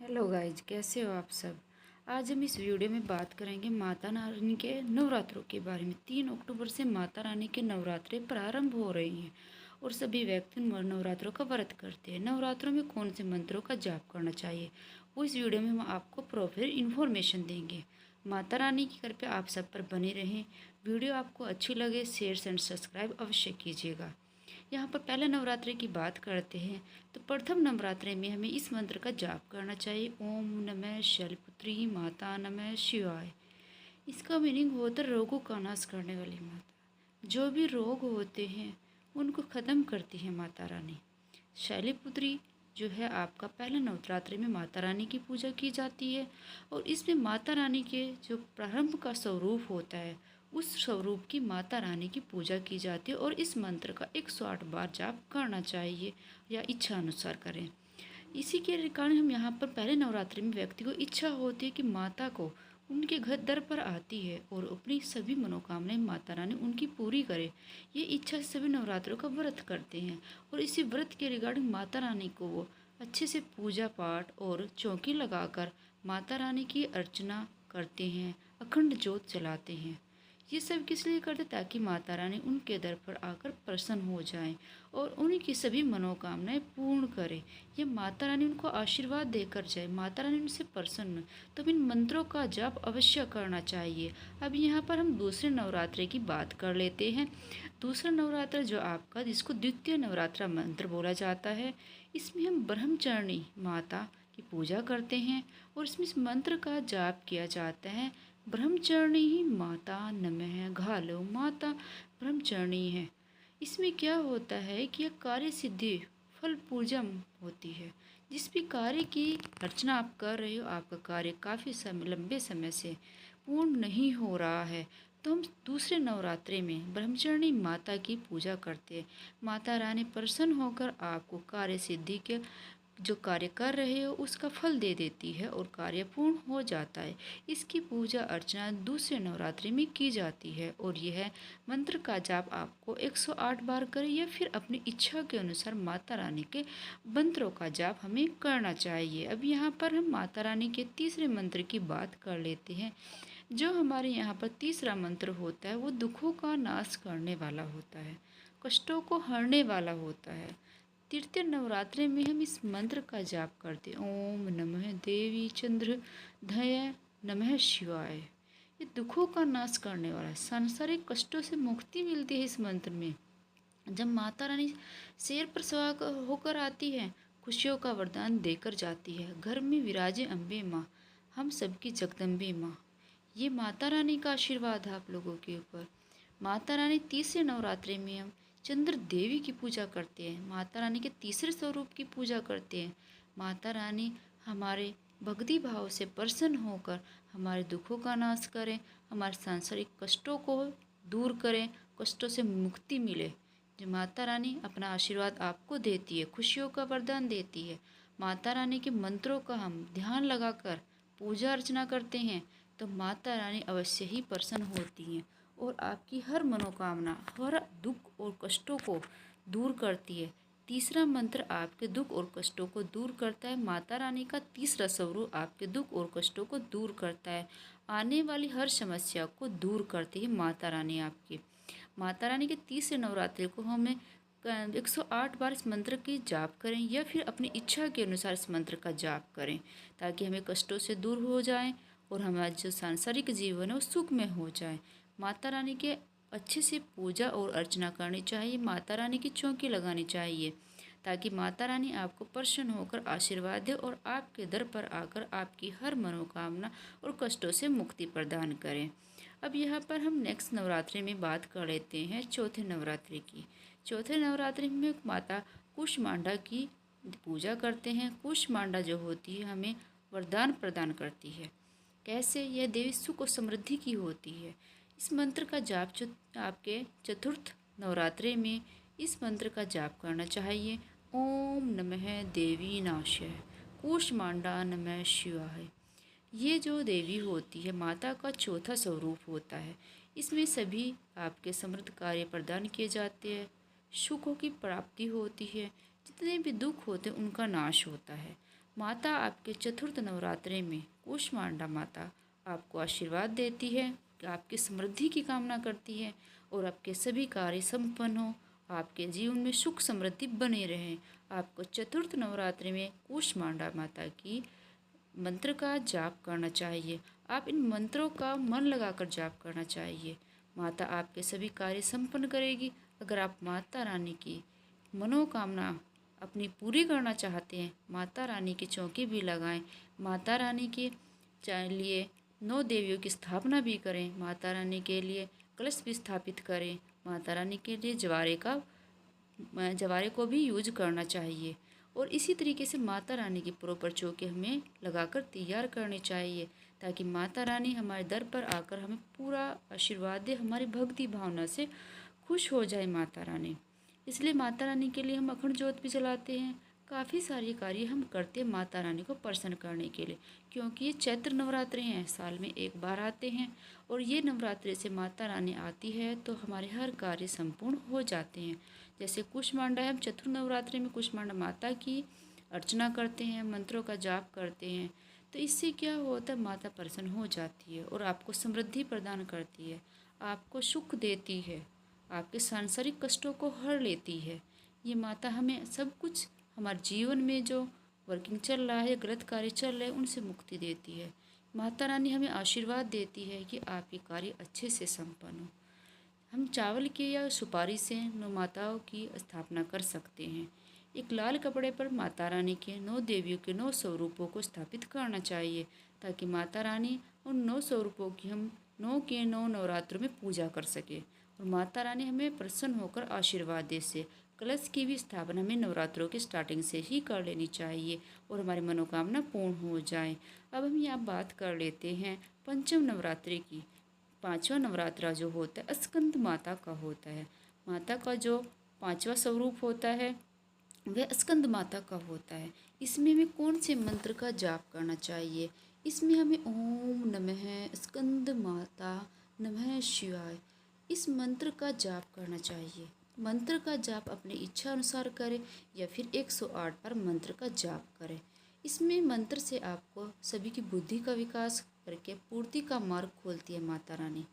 Hello guys, कैसे हो आप सब। आज हम इस वीडियो में बात करेंगे माता रानी के नवरात्रों के बारे में। 3 अक्टूबर से माता रानी के नवरात्रे प्रारंभ हो रहे हैं और सभी व्यक्ति नवरात्रों का व्रत करते हैं। नवरात्रों में कौन से मंत्रों का जाप करना चाहिए वो इस वीडियो में हम आपको प्रॉपर इन्फॉर्मेशन देंगे। माता रानी की कृपया आप सब पर बने रहें। वीडियो आपको अच्छी लगे शेयर एंड सब्सक्राइब अवश्य कीजिएगा। यहाँ पर पहले नवरात्रि की बात करते हैं तो प्रथम नवरात्रि में हमें इस मंत्र का जाप करना चाहिए। ओम नमः शैलपुत्री माता नमः शिवाय। इसका मीनिंग होता है रोगों का नाश करने वाली माता। जो भी रोग होते हैं उनको ख़त्म करती है माता रानी। शैलपुत्री जो है आपका पहले नवरात्रि में माता रानी की पूजा की जाती है और इसमें माता रानी के जो प्रारंभ का स्वरूप होता है उस स्वरूप की माता रानी की पूजा की जाती है और इस मंत्र का 108 बार जाप करना चाहिए या इच्छा अनुसार करें। इसी के कारण हम यहाँ पर पहले नवरात्रि में व्यक्ति को इच्छा होती है कि माता को उनके घर दर पर आती है और अपनी सभी मनोकामनाएं माता रानी उनकी पूरी करे। ये इच्छा से सभी नवरात्रों का व्रत करते हैं और इसी व्रत के रिगार्डिंग माता रानी को वो अच्छे से पूजा पाठ और चौकी लगाकर माता रानी की अर्चना करते हैं, अखंड ज्योत जलाते हैं। ये सब किस लिए करते ताकि माता रानी उनके दर पर आकर प्रसन्न हो जाएं और उन्हीं की सभी मनोकामनाएं पूर्ण करे। ये माता रानी उनको आशीर्वाद देकर जाए, माता रानी उनसे प्रसन्न। तो इन मंत्रों का जाप अवश्य करना चाहिए। अब यहाँ पर हम दूसरे नवरात्रे की बात कर लेते हैं। दूसरा नवरात्र जो आपका जिसको द्वितीय नवरात्रा मंत्र बोला जाता है, इसमें हम ब्रह्मचारिणी माता की पूजा करते हैं और इसमें इस मंत्र का जाप किया जाता है। ब्रह्मचारिणी माता नमः घालो माता ब्रह्मचारिणी है। इसमें क्या होता है कि यह कार्य सिद्धि फल पूजा होती है। जिस भी कार्य की अर्चना आप कर रहे हो आपका कार्य काफ़ी समय लंबे समय से पूर्ण नहीं हो रहा है तो हम दूसरे नवरात्रे में ब्रह्मचारिणी माता की पूजा करते हैं। माता रानी प्रसन्न होकर आपको कार्य सिद्धि के जो कार्य कर रहे हो उसका फल दे देती है और कार्य पूर्ण हो जाता है। इसकी पूजा अर्चना दूसरे नवरात्रि में की जाती है और यह मंत्र का जाप आपको 108 बार करें या फिर अपनी इच्छा के अनुसार माता रानी के मंत्रों का जाप हमें करना चाहिए। अब यहाँ पर हम माता रानी के तीसरे मंत्र की बात कर लेते हैं। जो हमारे यहाँ पर तीसरा मंत्र होता है वो दुखों का नाश करने वाला होता है, कष्टों को हरने वाला होता है। तृतीय नवरात्रि में हम इस मंत्र का जाप करते हैं। ओम नमः देवी चंद्र धय नमः शिवाय। ये दुखों का नाश करने वाला है, सांसारिक कष्टों से मुक्ति मिलती है इस मंत्र में। जब माता रानी शेर पर सवार होकर आती है, खुशियों का वरदान देकर जाती है। घर में विराजे अम्बे माँ, हम सबकी जगदम्बे माँ। ये माता रानी का आशीर्वाद है आप लोगों के ऊपर। माता रानी तीसरे नवरात्रि में हम चंद्र देवी की पूजा करते हैं, माता रानी के तीसरे स्वरूप की पूजा करते हैं। माता रानी हमारे भक्ति भाव से प्रसन्न होकर हमारे दुखों का नाश करें, हमारे सांसारिक कष्टों को दूर करें, कष्टों से मुक्ति मिले। जो माता रानी अपना आशीर्वाद आपको देती है, खुशियों का वरदान देती है। माता रानी के मंत्रों का हम ध्यान लगाकर पूजा अर्चना करते हैं तो माता रानी अवश्य ही प्रसन्न होती हैं और आपकी हर मनोकामना, हर दुख और कष्टों को दूर करती है। तीसरा मंत्र आपके दुख और कष्टों को दूर करता है। माता रानी का तीसरा स्वरूप आपके दुख और कष्टों को दूर करता है। आने वाली हर समस्या को दूर करती है माता रानी आपकी। माता रानी के तीसरे नवरात्रि को हमें 108 बार इस मंत्र की जाप करें या फिर अपनी इच्छा के अनुसार इस मंत्र का जाप करें ताकि हमें कष्टों से दूर हो जाएं और हमारा जो सांसारिक जीवन है वो सुख में हो जाए। माता रानी के अच्छे से पूजा और अर्चना करनी चाहिए, माता रानी की चौकी लगानी चाहिए ताकि माता रानी आपको प्रसन्न होकर आशीर्वाद दे और आपके दर पर आकर आपकी हर मनोकामना और कष्टों से मुक्ति प्रदान करें। अब यहाँ पर हम नेक्स्ट नवरात्रि में बात कर लेते हैं चौथे नवरात्रि की। चौथे नवरात्रि में माता कुष्मांडा की पूजा करते हैं। कुष्मांडा जो होती है हमें वरदान प्रदान करती है। कैसे? यह देवी सुख और समृद्धि की होती है। इस मंत्र का जाप आपके चतुर्थ नवरात्रि में इस मंत्र का जाप करना चाहिए। ओम नमः देवी नाशाय कूष्मांडा नमः शिवाय। ये जो देवी होती है माता का चौथा स्वरूप होता है। इसमें सभी आपके समृद्ध कार्य प्रदान किए जाते हैं, सुखों की प्राप्ति होती है, जितने भी दुख होते हैं उनका नाश होता है। माता आपके चतुर्थ नवरात्रे में कूष्मांडा माता आपको आशीर्वाद देती है, कि आपकी समृद्धि की कामना करती है और आपके सभी कार्य संपन्न हो, आपके जीवन में सुख समृद्धि बने रहें। आपको चतुर्थ नवरात्रि में कूष्मांडा माता की मंत्र का जाप करना चाहिए। आप इन मंत्रों का मन लगाकर जाप करना चाहिए। माता आपके सभी कार्य संपन्न करेगी। अगर आप माता रानी की मनोकामना अपनी पूरी करना चाहते हैं, माता रानी की चौकी भी लगाएं, माता रानी के लिए 9 देवियों की स्थापना भी करें, माता रानी के लिए कलश भी स्थापित करें, माता रानी के लिए जवारे को भी यूज करना चाहिए। और इसी तरीके से माता रानी की प्रॉपर चौकी हमें लगाकर तैयार करनी चाहिए, ताकि माता रानी हमारे दर पर आकर हमें पूरा आशीर्वाद दे, हमारी भक्ति भावना से खुश हो जाए माता रानी। इसलिए माता रानी के लिए हम अखंड ज्योत भी जलाते हैं। काफ़ी सारे कार्य हम करते हैं माता रानी को प्रसन्न करने के लिए, क्योंकि ये चैत्र नवरात्रे हैं, साल में एक बार आते हैं। और ये नवरात्रे से माता रानी आती है तो हमारे हर कार्य संपूर्ण हो जाते हैं। जैसे कुष्मांडा है, हम चतुर्थ नवरात्रि में कुष्मांडा माता की अर्चना करते हैं, मंत्रों का जाप करते हैं, तो इससे क्या होता है, माता प्रसन्न हो जाती है और आपको समृद्धि प्रदान करती है, आपको सुख देती है, आपके सांसारिक कष्टों को हर लेती है। ये माता हमें सब कुछ हमारे जीवन में जो वर्किंग चल रहा है, गलत कार्य चल रहे हैं, उनसे मुक्ति देती है। माता रानी हमें आशीर्वाद देती है कि आपके कार्य अच्छे से संपन्न हो। हम चावल के या सुपारी से 9 माताओं की स्थापना कर सकते हैं। एक लाल कपड़े पर माता रानी के 9 देवियों के 9 स्वरूपों को स्थापित करना चाहिए, ताकि माता रानी उन 9 स्वरूपों की हम 9 के 9 नवरात्रों में पूजा कर सके और माता रानी हमें प्रसन्न होकर आशीर्वाद दे से। कलश की भी स्थापना हमें नवरात्रों के स्टार्टिंग से ही कर लेनी चाहिए और हमारी मनोकामना पूर्ण हो जाए। अब हम यहाँ बात कर लेते हैं पंचम नवरात्रि की। पांचवा नवरात्रा जो होता है स्कंद माता का होता है। माता का जो पांचवा स्वरूप होता है वह स्कंद माता का होता है। इसमें हमें कौन से मंत्र का जाप करना चाहिए? इसमें हमें ओम नमः स्कंद माता नमः शिवाय इस मंत्र का जाप करना चाहिए। मंत्र का जाप अपनी इच्छा अनुसार करें या फिर 108 बार मंत्र का जाप करें। इसमें मंत्र से आपको सभी की बुद्धि का विकास करके पूर्ति का मार्ग खोलती है माता रानी।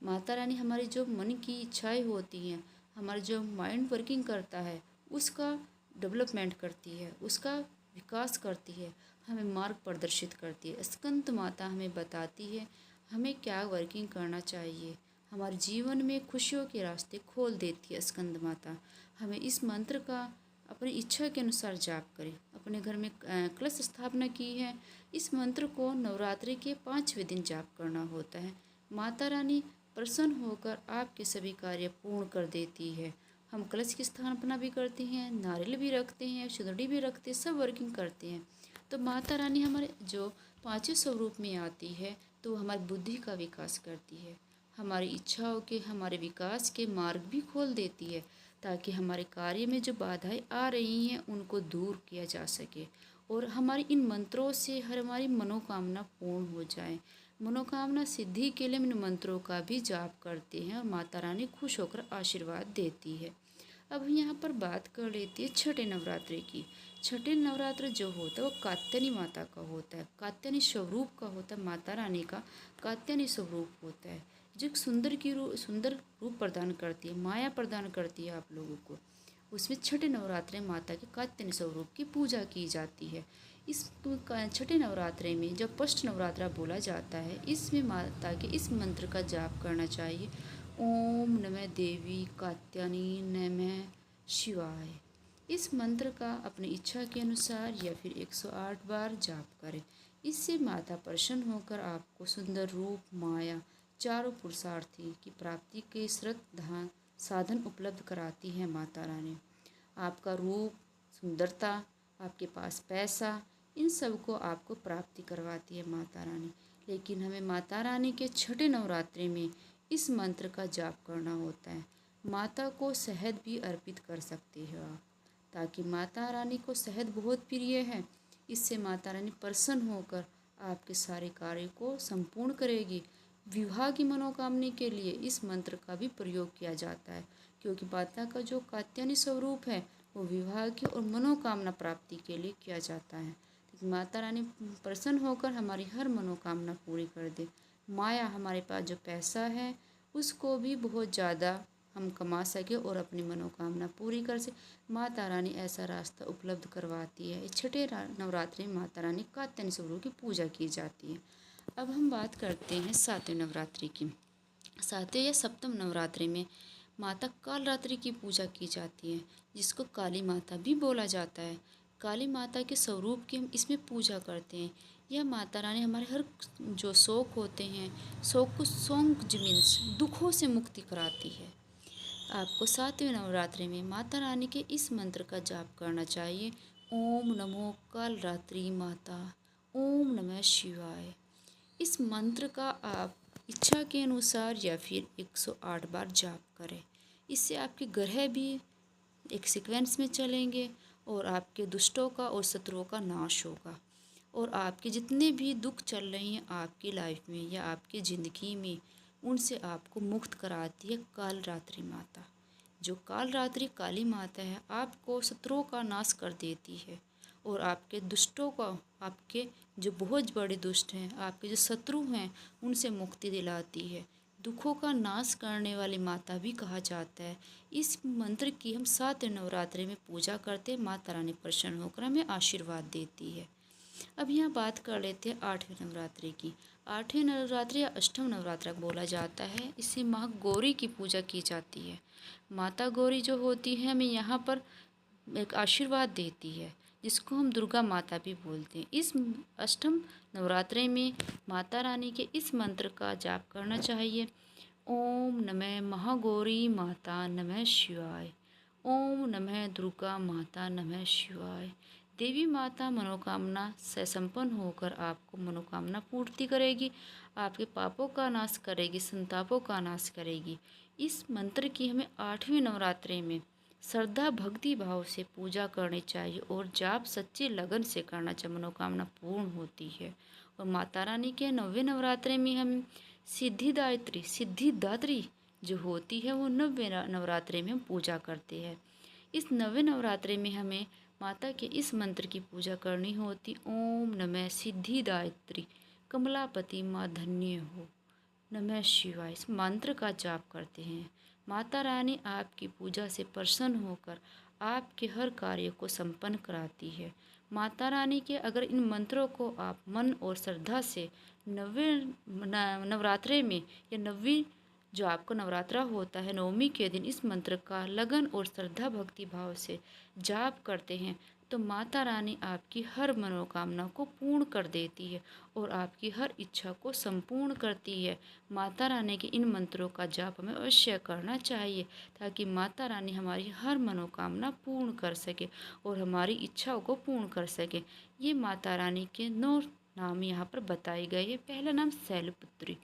माता रानी हमारी जो मन की इच्छाएं होती हैं, हमारा जो माइंड वर्किंग करता है उसका डेवलपमेंट करती है, उसका विकास करती है, हमें मार्ग प्रदर्शित करती है। स्कंद माता हमें बताती है हमें क्या वर्किंग करना चाहिए, हमारे जीवन में खुशियों के रास्ते खोल देती है स्कंद माता। हमें इस मंत्र का अपनी इच्छा के अनुसार जाप करें। अपने घर में कलश स्थापना की है, इस मंत्र को नवरात्रि के 5वें दिन जाप करना होता है। माता रानी प्रसन्न होकर आपके सभी कार्य पूर्ण कर देती है। हम कलश की स्थापना भी करते हैं, नारियल भी रखते हैं, चुनरी भी रखते हैं, सब वर्किंग करते हैं। तो माता रानी हमारे जो 5वें स्वरूप में आती है तो हमारी बुद्धि का विकास करती है, हमारी इच्छाओं के, हमारे विकास के मार्ग भी खोल देती है, ताकि हमारे कार्य में जो बाधाएं आ रही हैं उनको दूर किया जा सके और हमारी इन मंत्रों से हर हमारी मनोकामना पूर्ण हो जाए। मनोकामना सिद्धि के लिए इन मंत्रों का भी जाप करते हैं और माता रानी खुश होकर आशीर्वाद देती है। अब यहाँ पर बात कर लेती है छठे नवरात्रि की। छठे नवरात्र जो होता है वो कात्यायनी माता का होता है, कात्यायनी स्वरूप का होता है। माता रानी का कात्यायनी स्वरूप होता है जो एक सुंदर रूप प्रदान करती है, माया प्रदान करती है आप लोगों को। उसमें छठे नवरात्रे माता के कात्यायनी स्वरूप की पूजा की जाती है। इस छठे नवरात्रे में जब फर्स्ट नवरात्रा बोला जाता है, इसमें माता के इस मंत्र का जाप करना चाहिए। ओम नमः देवी कात्यायनी नमः शिवाय। इस मंत्र का अपनी इच्छा के अनुसार या फिर 108 बार जाप करें। इससे माता प्रसन्न होकर आपको सुंदर रूप, माया, चारों पुरुषार्थी की प्राप्ति के श्रद्धा साधन उपलब्ध कराती है माता रानी। आपका रूप, सुंदरता, आपके पास पैसा, इन सब को आपको प्राप्ति करवाती है माता रानी। लेकिन हमें माता रानी के छठे नवरात्रि में इस मंत्र का जाप करना होता है। माता को शहद भी अर्पित कर सकते हो आप, ताकि माता रानी को शहद बहुत प्रिय है। इससे माता रानी प्रसन्न होकर आपके सारे कार्य को संपूर्ण करेगी। विवाह की मनोकामना के लिए इस मंत्र का भी प्रयोग किया जाता है, क्योंकि माता का जो कात्यायनी स्वरूप है वो विवाह की और मनोकामना प्राप्ति के लिए किया जाता है। माता रानी प्रसन्न होकर हमारी हर मनोकामना पूरी कर दे। माया हमारे पास जो पैसा है उसको भी बहुत ज़्यादा हम कमा सके और अपनी मनोकामना पूरी कर सके। माता रानी ऐसा रास्ता उपलब्ध करवाती है। इस छठे नवरात्रि में माता रानी कात्यायनी स्वरूप की पूजा की जाती है। अब हम बात करते हैं सातवें नवरात्रि की। सातवें या सप्तम नवरात्रि में माता कालरात्रि की पूजा की जाती है, जिसको काली माता भी बोला जाता है। काली माता के स्वरूप की हम इसमें पूजा करते हैं। यह माता रानी हमारे हर जो शौक होते हैं, शौक को शौक मीन्स दुखों से मुक्ति कराती है। आपको सातवें नवरात्रि में माता रानी के इस मंत्र का जाप करना चाहिए। ओम नमो कालरात्रि माता, ओम नमः शिवाय। इस मंत्र का आप इच्छा के अनुसार या फिर 108 बार जाप करें। इससे आपके ग्रह भी एक सीक्वेंस में चलेंगे और आपके दुष्टों का और शत्रुओं का नाश होगा और आपके जितने भी दुख चल रहे हैं आपकी लाइफ में या आपकी ज़िंदगी में, उनसे आपको मुक्त कराती है कालरात्रि माता। जो कालरात्रि काली माता है आपको शत्रुओं का नाश कर देती है और आपके दुष्टों का, आपके जो बहुत बड़े दुष्ट हैं, आपके जो शत्रु हैं, उनसे मुक्ति दिलाती है। दुखों का नाश करने वाली माता भी कहा जाता है। इस मंत्र की हम 7 नवरात्रि में पूजा करते हैं। माता रानी प्रसन्न होकर हमें आशीर्वाद देती है। अब यहाँ बात कर लेते हैं 8वें नवरात्रि की। 8वें नवरात्रि या अष्टम नवरात्र बोला जाता है। इसे माँ गौरी की पूजा की जाती है। माता गौरी जो होती है हमें यहाँ पर एक आशीर्वाद देती है, जिसको हम दुर्गा माता भी बोलते हैं। इस अष्टम नवरात्रि में माता रानी के इस मंत्र का जाप करना चाहिए। ओम नमः महागौरी माता नमः शिवाय, ओम नमः दुर्गा माता नमः शिवाय। देवी माता मनोकामना से संपन्न होकर आपको मनोकामना पूर्ति करेगी, आपके पापों का नाश करेगी, संतापों का नाश करेगी। इस मंत्र की हमें 8वें नवरात्रि में श्रद्धा भक्ति भाव से पूजा करनी चाहिए और जाप सच्चे लगन से करना चाहिए, मनोकामना पूर्ण होती है। और माता रानी के 9वें नवरात्रि में हम सिद्धिदात्री जो होती है वो 9वें नवरात्रि में हम पूजा करते हैं। इस 9वें नवरात्रि में हमें माता के इस मंत्र की पूजा करनी होती। ओम नमः सिद्धिदात्री कमलापति माँ धन्य हो, नमः शिवाय। इस मंत्र का जाप करते हैं। माता रानी आपकी पूजा से प्रसन्न होकर आपके हर कार्य को संपन्न कराती है। माता रानी के अगर इन मंत्रों को आप मन और श्रद्धा से नवरात्रे में या 9वीं जो आपको नवरात्रा होता है 9वीं के दिन इस मंत्र का लगन और श्रद्धा भक्ति भाव से जाप करते हैं तो माता रानी आपकी हर मनोकामना को पूर्ण कर देती है और आपकी हर इच्छा को संपूर्ण करती है। माता रानी के इन मंत्रों का जाप हमें अवश्य करना चाहिए ताकि माता रानी हमारी हर मनोकामना पूर्ण कर सके और हमारी इच्छाओं को पूर्ण कर सके। ये माता रानी के 9 नाम यहाँ पर बताए गए हैं। पहला नाम शैलपुत्री,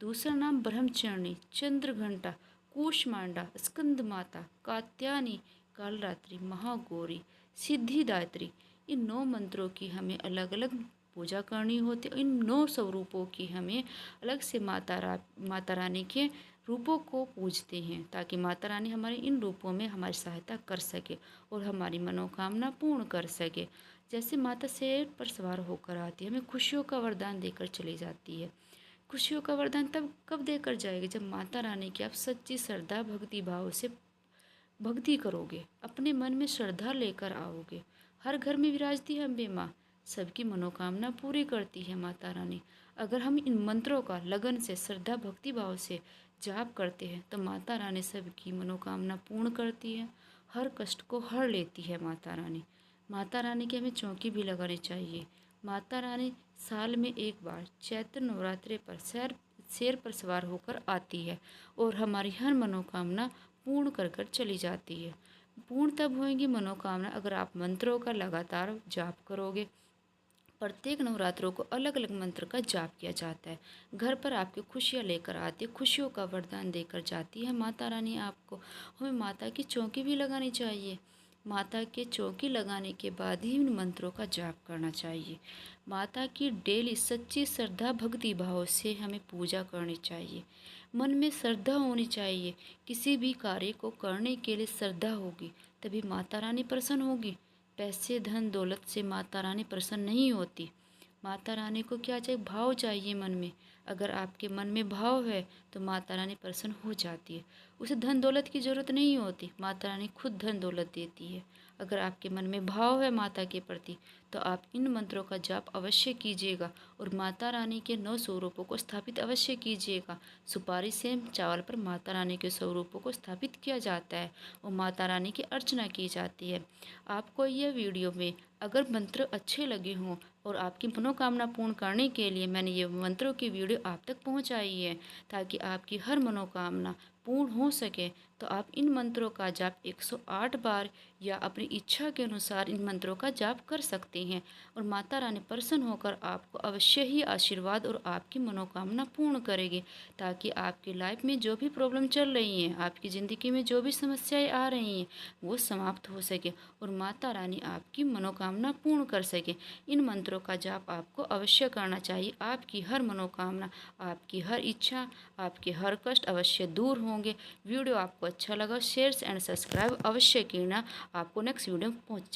दूसरा नाम ब्रह्मचारिणी, चंद्रघंटा, कूष्मांडा, स्कंद माता, कात्यायनी, कालरात्रि, महागौरी, सिद्धिदात्री। इन 9 मंत्रों की हमें अलग अलग पूजा करनी होती है। इन 9 स्वरूपों की हमें अलग से माता रानी के रूपों को पूजते हैं ताकि माता रानी हमारे इन रूपों में हमारी सहायता कर सके और हमारी मनोकामना पूर्ण कर सके। जैसे माता शेर पर सवार होकर आती है, हमें खुशियों का वरदान देकर चली जाती है। खुशियों का वरदान तब कब देकर जाएगी जब माता रानी की आप सच्ची श्रद्धा भक्ति भाव से भक्ति करोगे, अपने मन में श्रद्धा लेकर आओगे। हर घर में विराजती है अम्बे माँ, सबकी मनोकामना पूरी करती है माता रानी। अगर हम इन मंत्रों का लगन से श्रद्धा भक्ति भाव से जाप करते हैं तो माता रानी सबकी मनोकामना पूर्ण करती है, हर कष्ट को हर लेती है माता रानी। माता रानी के हमें चौकी भी लगानी चाहिए। माता रानी साल में एक बार चैत्र नवरात्रि पर शेर पर सवार होकर आती है और हमारी हर मनोकामना पूर्ण कर कर चली जाती है। पूर्ण तब होएगी मनोकामना अगर आप मंत्रों का लगातार जाप करोगे। प्रत्येक नवरात्रों को अलग अलग मंत्र का जाप किया जाता है। घर पर आपकी खुशियाँ लेकर आती है, खुशियों का वरदान देकर जाती है माता रानी आपको। हमें माता की चौकी भी लगानी चाहिए। माता के चौकी लगाने के बाद ही इन मंत्रों का जाप करना चाहिए। माता की डेली सच्ची श्रद्धा भक्ति भाव से हमें पूजा करनी चाहिए। मन में श्रद्धा होनी चाहिए। किसी भी कार्य को करने के लिए श्रद्धा होगी तभी माता रानी प्रसन्न होगी। पैसे धन दौलत से माता रानी प्रसन्न नहीं होती। माता रानी को क्या चाहिए? भाव चाहिए मन में। अगर आपके मन में भाव है तो माता रानी प्रसन्न हो जाती है। उसे धन दौलत की ज़रूरत नहीं होती, माता रानी खुद धन दौलत देती है। अगर आपके मन में भाव है माता के प्रति तो आप इन मंत्रों का जाप अवश्य कीजिएगा और माता रानी के 9 स्वरूपों को स्थापित अवश्य कीजिएगा। सुपारी से चावल पर माता रानी के स्वरूपों को स्थापित किया जाता है और माता रानी की अर्चना की जाती है। आपको यह वीडियो में अगर मंत्र अच्छे लगे हों और आपकी मनोकामना पूर्ण करने के लिए मैंने ये मंत्रों की वीडियो आप तक पहुंचाई है ताकि आपकी हर मनोकामना पूर्ण हो सके, तो आप इन मंत्रों का जाप 108 बार या अपनी इच्छा के अनुसार इन मंत्रों का जाप कर सकते हैं और माता रानी प्रसन्न होकर आपको अवश्य ही आशीर्वाद और आपकी मनोकामना पूर्ण करेगी, ताकि आपकी लाइफ में जो भी प्रॉब्लम चल रही हैं, आपकी ज़िंदगी में जो भी समस्याएं आ रही हैं वो समाप्त हो सके और माता रानी आपकी मनोकामना पूर्ण कर सके। इन मंत्रों का जाप आपको अवश्य करना चाहिए। आपकी हर मनोकामना, आपकी हर इच्छा, आपके हर कष्ट अवश्य दूर होंगे। वीडियो आपको अच्छा लगा शेयर एंड सब्सक्राइब अवश्य करना। आपको नेक्स्ट वीडियो में पहुँच